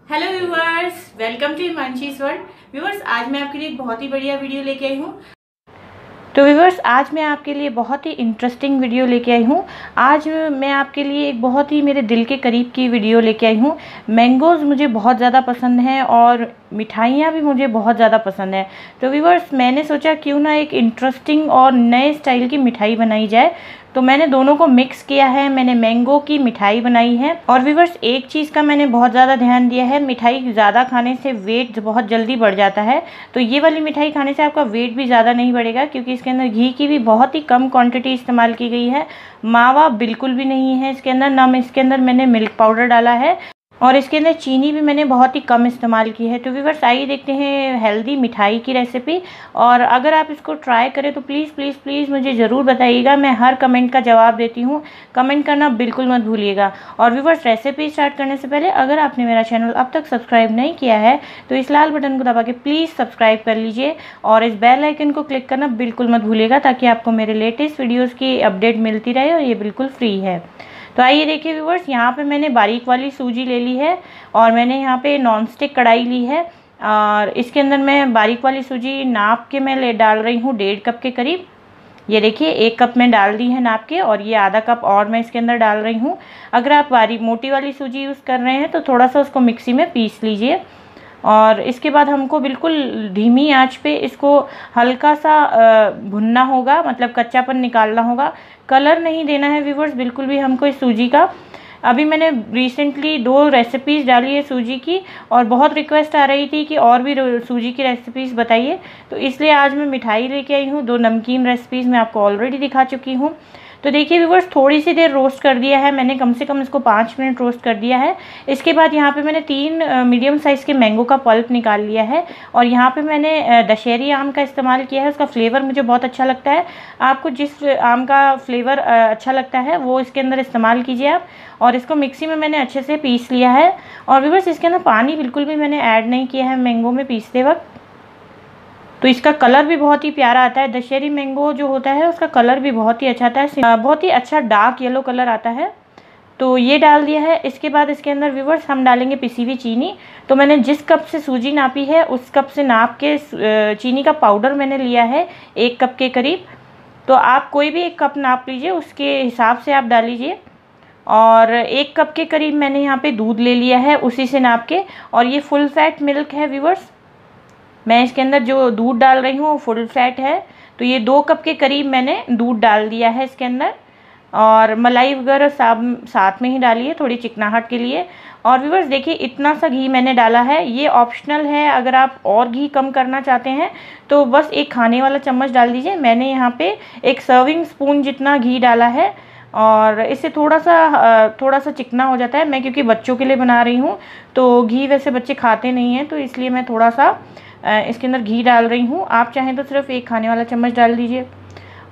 Hello viewers, welcome to Himanshi's world. Viewers, आज मैं आपके लिए एक बहुत ही बढ़िया वीडियो लेके आई हूँ। तो व्यूवर्स, आज मैं आपके लिए बहुत ही इंटरेस्टिंग वीडियो लेके आई हूँ। आज मैं आपके लिए एक बहुत ही मेरे दिल के करीब की वीडियो लेके आई हूँ। मैंगोज़ मुझे बहुत ज़्यादा पसंद हैं और मिठाइयाँ भी मुझे बहुत ज़्यादा पसंद है। तो व्यूवर्स, मैंने सोचा क्यों ना एक इंटरेस्टिंग और नए स्टाइल की मिठाई बनाई जाए। तो मैंने दोनों को मिक्स किया है, मैंने मैंगो की मिठाई बनाई है। और व्यूवर्स, एक चीज़ का मैंने बहुत ज़्यादा ध्यान दिया है, मिठाई ज़्यादा खाने से वेट बहुत जल्दी बढ़ जाता है। तो ये वाली मिठाई खाने से आपका वेट भी ज़्यादा नहीं बढ़ेगा, क्योंकि इसके अंदर घी की भी बहुत ही कम क्वांटिटी इस्तेमाल की गई है। मावा बिल्कुल भी नहीं है इसके अंदर, ना इसके अंदर मैंने मिल्क पाउडर डाला है और इसके अंदर चीनी भी मैंने बहुत ही कम इस्तेमाल की है। तो व्यूअर्स, आइए देखते हैं हेल्दी मिठाई की रेसिपी। और अगर आप इसको ट्राई करें तो प्लीज़ प्लीज़ प्लीज़ मुझे ज़रूर बताइएगा। मैं हर कमेंट का जवाब देती हूँ, कमेंट करना बिल्कुल मत भूलिएगा। और व्यूअर्स, रेसिपी स्टार्ट करने से पहले अगर आपने मेरा चैनल अब तक सब्सक्राइब नहीं किया है तो इस लाल बटन को दबा के प्लीज़ सब्सक्राइब कर लीजिए और इस बेल आइकन को क्लिक करना बिल्कुल मत भूलिएगा, ताकि आपको मेरे लेटेस्ट वीडियोज़ की अपडेट मिलती रहे और ये बिल्कुल फ्री है। तो आइए देखिए व्यूवर्स, यहाँ पे मैंने बारीक वाली सूजी ले ली है और मैंने यहाँ पे नॉन स्टिक कढ़ाई ली है और इसके अंदर मैं बारीक वाली सूजी नाप के मैं डाल रही हूँ 1.5 कप के करीब। ये देखिए 1 कप में डाल दी है नाप के, और ये आधा कप और मैं इसके अंदर डाल रही हूँ। अगर आप बारीक मोटी वाली सूजी यूज़ कर रहे हैं तो थोड़ा सा उसको मिक्सी में पीस लीजिए। और इसके बाद हमको बिल्कुल धीमी आंच पे इसको हल्का सा भुनना होगा, मतलब कच्चापन निकालना होगा। कलर नहीं देना है व्यूवर्स बिल्कुल भी हमको इस सूजी का। अभी मैंने रिसेंटली 2 रेसिपीज़ डाली है सूजी की और बहुत रिक्वेस्ट आ रही थी कि और भी सूजी की रेसिपीज़ बताइए, तो इसलिए आज मैं मिठाई लेके आई हूँ। 2 नमकीन रेसिपीज़ मैं आपको ऑलरेडी दिखा चुकी हूँ। तो देखिए व्यूवर्स, थोड़ी सी देर रोस्ट कर दिया है मैंने, कम से कम इसको 5 मिनट रोस्ट कर दिया है। इसके बाद यहाँ पे मैंने 3 मीडियम साइज़ के मैंगो का पल्प निकाल लिया है और यहाँ पे मैंने दशहरी आम का इस्तेमाल किया है। उसका फ्लेवर मुझे बहुत अच्छा लगता है। आपको जिस आम का फ्लेवर अच्छा लगता है वो इसके अंदर इस्तेमाल कीजिए आप। और इसको मिक्सी में मैंने अच्छे से पीस लिया है। और व्यूवर्स, इसके अंदर पानी बिल्कुल भी मैंने ऐड नहीं किया है मैंगो में पीसते वक्त। तो इसका कलर भी बहुत ही प्यारा आता है। दशहरी मैंगो जो होता है उसका कलर भी बहुत ही अच्छा आता है, बहुत ही अच्छा डार्क येलो कलर आता है। तो ये डाल दिया है। इसके बाद इसके अंदर व्यूवर्स हम डालेंगे पिसी हुई चीनी। तो मैंने जिस कप से सूजी नापी है उस कप से नाप के चीनी का पाउडर मैंने लिया है 1 कप के करीब। तो आप कोई भी 1 कप नाप लीजिए, उसके हिसाब से आप डालीजिए। और 1 कप के करीब मैंने यहाँ पे दूध ले लिया है उसी से नाप के, और ये फुल फैट मिल्क है व्यूवर्स। मैं इसके अंदर जो दूध डाल रही हूँ वो फुल फैट है। तो ये 2 कप के करीब मैंने दूध डाल दिया है इसके अंदर, और मलाई वगैरह साथ में ही डाली है थोड़ी चिकनाहट के लिए। और व्यूवर्स देखिए, इतना सा घी मैंने डाला है, ये ऑप्शनल है। अगर आप और घी कम करना चाहते हैं तो बस 1 खाने वाला चम्मच डाल दीजिए। मैंने यहाँ पे 1 सर्विंग स्पून जितना घी डाला है और इससे थोड़ा सा चिकना हो जाता है। मैं क्योंकि बच्चों के लिए बना रही हूँ तो घी वैसे बच्चे खाते नहीं हैं, तो इसलिए मैं थोड़ा सा इसके अंदर घी डाल रही हूँ। आप चाहें तो सिर्फ 1 खाने वाला चम्मच डाल दीजिए।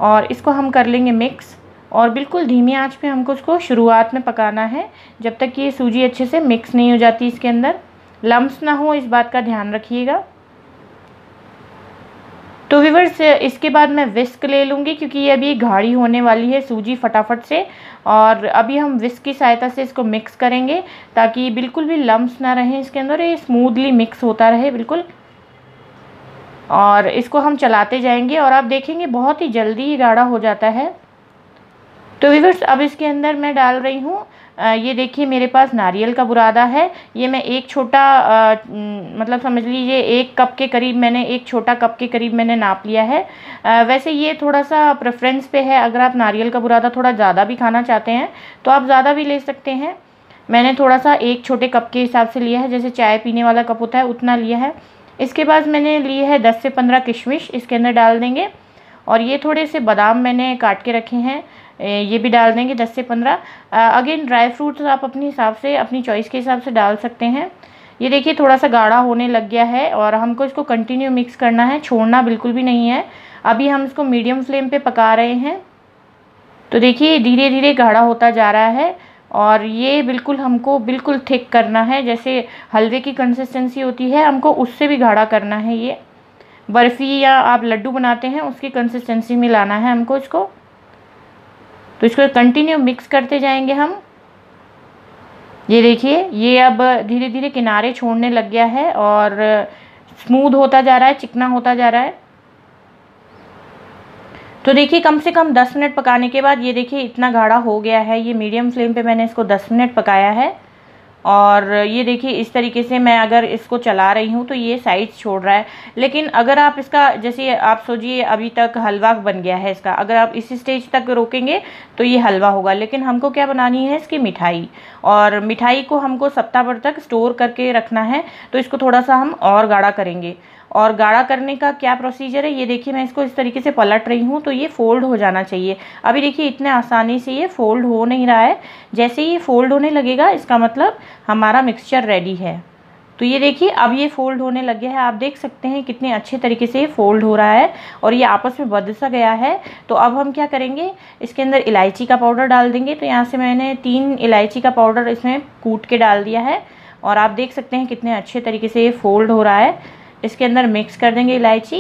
और इसको हम कर लेंगे मिक्स, और बिल्कुल धीमी आंच पे हमको इसको शुरुआत में पकाना है, जब तक कि ये सूजी अच्छे से मिक्स नहीं हो जाती, इसके अंदर लम्स ना हो, इस बात का ध्यान रखिएगा। तो व्यूवर्स, इसके बाद मैं विस्क ले लूँगी, क्योंकि ये अभी गाढ़ी होने वाली है सूजी फटाफट से। और अभी हम विस्क की सहायता से इसको मिक्स करेंगे, ताकि बिल्कुल भी लम्स ना रहें इसके अंदर, ये स्मूथली मिक्स होता रहे बिल्कुल। और इसको हम चलाते जाएंगे और आप देखेंगे बहुत ही जल्दी ये गाढ़ा हो जाता है। तो व्यूवर्स, अब इसके अंदर मैं डाल रही हूँ, ये देखिए मेरे पास नारियल का बुरादा है। ये मैं एक छोटा मतलब समझ लीजिए 1 कप के करीब मैंने, 1 छोटा कप के करीब मैंने नाप लिया है। वैसे ये थोड़ा सा प्रेफरेंस पे है, अगर आप नारियल का बुरादा थोड़ा ज़्यादा भी खाना चाहते हैं तो आप ज़्यादा भी ले सकते हैं। मैंने थोड़ा सा 1 छोटे कप के हिसाब से लिया है, जैसे चाय पीने वाला कप होता है उतना लिया है। इसके बाद मैंने लिए है 10 से 15 किशमिश, इसके अंदर डाल देंगे। और ये थोड़े से बादाम मैंने काट के रखे हैं, ये भी डाल देंगे 10 से 15। अगेन ड्राई फ्रूट्स आप अपने हिसाब से, अपनी चॉइस के हिसाब से डाल सकते हैं। ये देखिए थोड़ा सा गाढ़ा होने लग गया है और हमको इसको कंटिन्यू मिक्स करना है, छोड़ना बिल्कुल भी नहीं है। अभी हम इसको मीडियम फ्लेम पे पका रहे हैं। तो देखिए धीरे धीरे गाढ़ा होता जा रहा है और ये बिल्कुल हमको बिल्कुल थिक करना है, जैसे हलवे की कंसिस्टेंसी होती है हमको उससे भी गाढ़ा करना है। ये बर्फ़ी या आप लड्डू बनाते हैं उसकी कंसिस्टेंसी में लाना है हमको इसको। तो इसको कंटिन्यू मिक्स करते जाएंगे हम। ये देखिए ये अब धीरे धीरे किनारे छोड़ने लग गया है और स्मूथ होता जा रहा है, चिकना होता जा रहा है। तो देखिए कम से कम 10 मिनट पकाने के बाद ये देखिए इतना गाढ़ा हो गया है। ये मीडियम फ्लेम पे मैंने इसको 10 मिनट पकाया है और ये देखिए इस तरीके से मैं अगर इसको चला रही हूँ तो ये साइड्स छोड़ रहा है। लेकिन अगर आप इसका, जैसे आप सोचिए अभी तक हलवा बन गया है इसका, अगर आप इसी स्टेज तक रोकेंगे तो ये हलवा होगा। लेकिन हमको क्या बनानी है इसकी मिठाई, और मिठाई को हमको सप्ताह भर तक स्टोर करके रखना है। तो इसको थोड़ा सा हम और गाढ़ा करेंगे। और गाढ़ा करने का क्या प्रोसीजर है, ये देखिए मैं इसको इस तरीके से पलट रही हूँ तो ये फोल्ड हो जाना चाहिए। अभी देखिए इतने आसानी से ये फोल्ड हो नहीं रहा है। जैसे ही ये फोल्ड होने लगेगा इसका मतलब हमारा मिक्सचर रेडी है। तो ये देखिए अब ये फोल्ड होने लग गया है। आप देख सकते हैं कितने अच्छे तरीके से ये फोल्ड हो रहा है और ये आपस में बंध सा गया है। तो अब हम क्या करेंगे, इसके अंदर इलायची का पाउडर डाल देंगे। तो यहाँ से मैंने 3 इलायची का पाउडर इसमें कूट के डाल दिया है और आप देख सकते हैं कितने अच्छे तरीके से ये फोल्ड हो रहा है। इसके अंदर मिक्स कर देंगे इलायची।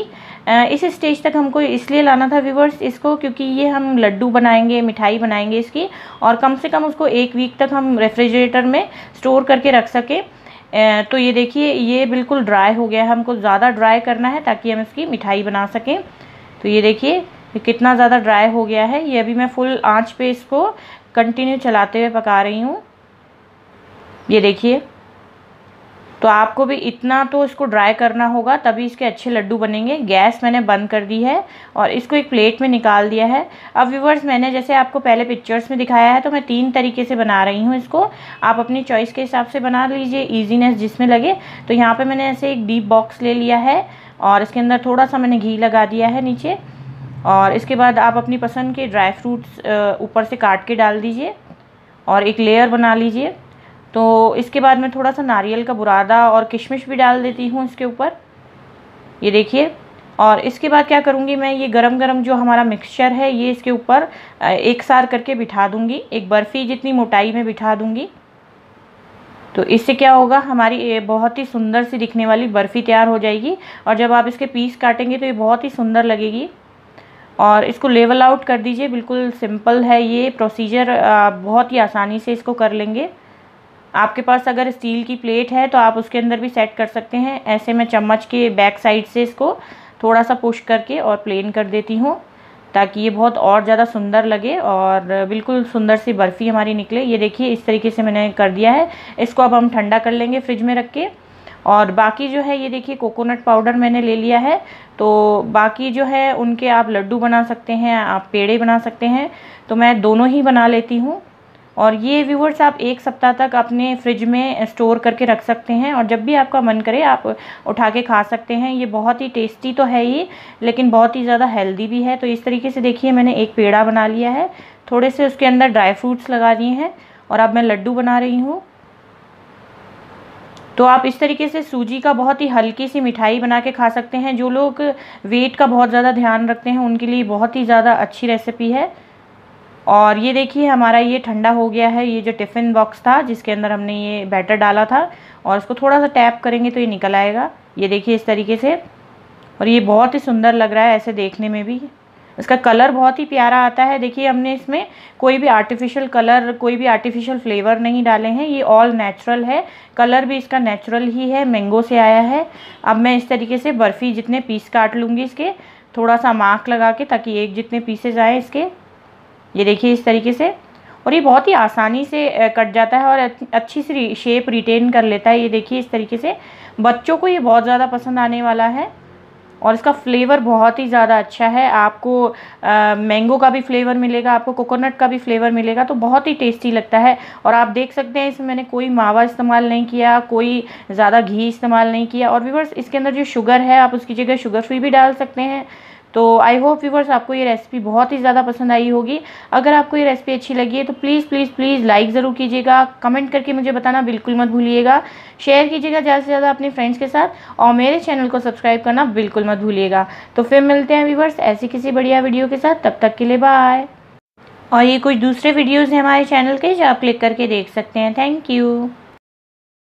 इस स्टेज तक हमको इसलिए लाना था व्यूवर्स इसको, क्योंकि ये हम लड्डू बनाएंगे, मिठाई बनाएंगे इसकी, और कम से कम उसको 1 वीक तक हम रेफ्रिजरेटर में स्टोर करके रख सकें। तो ये देखिए ये बिल्कुल ड्राई हो गया है। हमको ज़्यादा ड्राई करना है ताकि हम इसकी मिठाई बना सकें। तो ये देखिए ये कितना ज़्यादा ड्राई हो गया है। ये अभी मैं फुल आंच पे इसको कंटिन्यू चलाते हुए पका रही हूँ। ये देखिए, तो आपको भी इतना तो इसको ड्राई करना होगा तभी इसके अच्छे लड्डू बनेंगे। गैस मैंने बंद कर दी है और इसको एक प्लेट में निकाल दिया है। अब व्यूवर्स मैंने जैसे आपको पहले पिक्चर्स में दिखाया है तो मैं 3 तरीके से बना रही हूँ इसको। आप अपनी चॉइस के हिसाब से बना लीजिए, ईजीनेस जिसमें लगे। तो यहाँ पर मैंने ऐसे एक डीप बॉक्स ले लिया है और इसके अंदर थोड़ा सा मैंने घी लगा दिया है नीचे, और इसके बाद आप अपनी पसंद के ड्राई फ्रूट्स ऊपर से काट के डाल दीजिए और एक लेयर बना लीजिए। तो इसके बाद मैं थोड़ा सा नारियल का बुरादा और किशमिश भी डाल देती हूँ इसके ऊपर, ये देखिए। और इसके बाद क्या करूँगी मैं, ये गरम गरम जो हमारा मिक्सचर है ये इसके ऊपर एक सार करके बिठा दूँगी। एक बर्फ़ी जितनी मोटाई में बिठा दूँगी। तो इससे क्या होगा, हमारी बहुत ही सुंदर सी दिखने वाली बर्फ़ी तैयार हो जाएगी। और जब आप इसके पीस काटेंगे तो ये बहुत ही सुंदर लगेगी। और इसको लेवल आउट कर दीजिए। बिल्कुल सिंपल है ये प्रोसीजर, बहुत ही आसानी से इसको कर लेंगे। आपके पास अगर स्टील की प्लेट है तो आप उसके अंदर भी सेट कर सकते हैं। ऐसे मैं चम्मच के बैक साइड से इसको थोड़ा सा पुश करके और प्लेन कर देती हूँ ताकि ये बहुत और ज़्यादा सुंदर लगे और बिल्कुल सुंदर सी बर्फ़ी हमारी निकले। ये देखिए इस तरीके से मैंने कर दिया है। इसको अब हम ठंडा कर लेंगे फ्रिज में रख के। और बाकी जो है ये देखिए कोकोनट पाउडर मैंने ले लिया है। तो बाकी जो है उनके आप लड्डू बना सकते हैं, आप पेड़े बना सकते हैं। तो मैं दोनों ही बना लेती हूँ। और ये व्यूवर्स आप 1 सप्ताह तक अपने फ्रिज में स्टोर करके रख सकते हैं और जब भी आपका मन करे आप उठा के खा सकते हैं। ये बहुत ही टेस्टी तो है ये, लेकिन बहुत ही ज़्यादा हेल्दी भी है। तो इस तरीके से देखिए मैंने एक पेड़ा बना लिया है, थोड़े से उसके अंदर ड्राई फ्रूट्स लगा दिए हैं और अब मैं लड्डू बना रही हूँ। तो आप इस तरीके से सूजी का बहुत ही हल्की सी मिठाई बना के खा सकते हैं। जो लोग वेट का बहुत ज़्यादा ध्यान रखते हैं उनके लिए बहुत ही ज़्यादा अच्छी रेसिपी है। और ये देखिए हमारा ये ठंडा हो गया है। ये जो टिफ़िन बॉक्स था जिसके अंदर हमने ये बैटर डाला था, और इसको थोड़ा सा टैप करेंगे तो ये निकल आएगा। ये देखिए इस तरीके से, और ये बहुत ही सुंदर लग रहा है ऐसे देखने में भी। इसका कलर बहुत ही प्यारा आता है। देखिए हमने इसमें कोई भी आर्टिफिशियल कलर, कोई भी आर्टिफिशियल फ्लेवर नहीं डाले हैं। ये ऑल नेचुरल है। कलर भी इसका नेचुरल ही है, मैंगो से आया है। अब मैं इस तरीके से बर्फ़ी जितने पीस काट लूँगी इसके, थोड़ा सा मार्क लगा के ताकि एक जितने पीसेज आए इसके। ये देखिए इस तरीके से, और ये बहुत ही आसानी से कट जाता है और अच्छी सी शेप रिटेन कर लेता है। ये देखिए इस तरीके से, बच्चों को ये बहुत ज़्यादा पसंद आने वाला है और इसका फ्लेवर बहुत ही ज़्यादा अच्छा है। आपको मैंगो का भी फ्लेवर मिलेगा, आपको कोकोनट का भी फ्लेवर मिलेगा, तो बहुत ही टेस्टी लगता है। और आप देख सकते हैं इसमें मैंने कोई मावा इस्तेमाल नहीं किया, कोई ज़्यादा घी इस्तेमाल नहीं किया। और व्यूवर्स इसके अंदर जो शुगर है आप उसकी जगह शुगर फ्री भी डाल सकते हैं। तो आई होप व्यूवर्स आपको ये रेसिपी बहुत ही ज़्यादा पसंद आई होगी। अगर आपको ये रेसिपी अच्छी लगी है तो प्लीज़ प्लीज़ प्लीज़ लाइक ज़रूर कीजिएगा, कमेंट करके मुझे बताना बिल्कुल मत भूलिएगा, शेयर कीजिएगा ज़्यादा से ज़्यादा अपने फ्रेंड्स के साथ, और मेरे चैनल को सब्सक्राइब करना बिल्कुल मत भूलिएगा। तो फिर मिलते हैं व्यूवर्स ऐसी किसी बढ़िया वीडियो के साथ, तब तक के लिए बाय। और ये कुछ दूसरे वीडियोज़ हैं हमारे चैनल के जो आप क्लिक करके देख सकते हैं। Thank you.